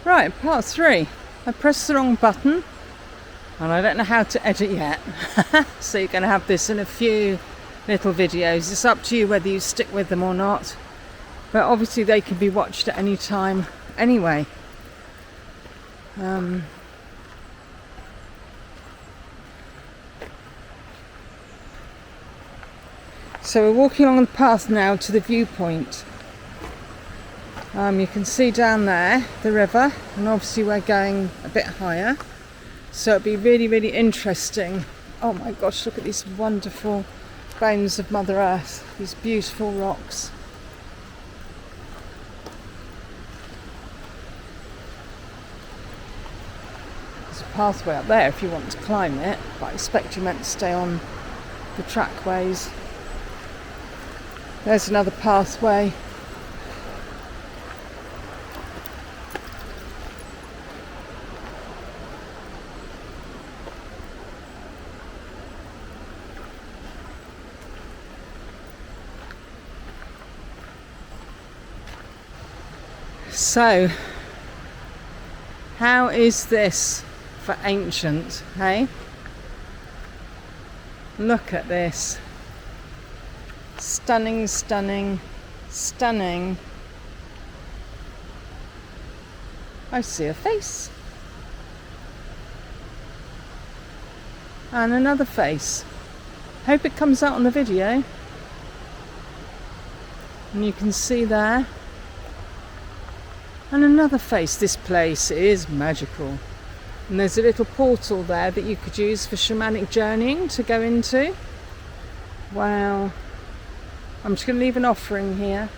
Right, part 3. I pressed the wrong button and I don't know how to edit yet. So you're going to have this in a few little videos. It's up to you whether you stick with them or not. But obviously they can be watched at any time anyway. So we're walking along the path now to the viewpoint. You can see down there the river, and obviously we're going a bit higher, so it'll be really, really interesting. Oh my gosh, look at these wonderful bones of Mother Earth, these beautiful rocks. There's a pathway up there if you want to climb it, but I expect you're meant to stay on the trackways. There's another pathway. So, how is this for ancient, hey? Look at this. Stunning, stunning, stunning. I see a face. And another face. Hope it comes out on the video. And you can see there. And another face. This place is magical. And there's a little portal there that you could use for shamanic journeying to go into. Wow. I'm just going to leave an offering here.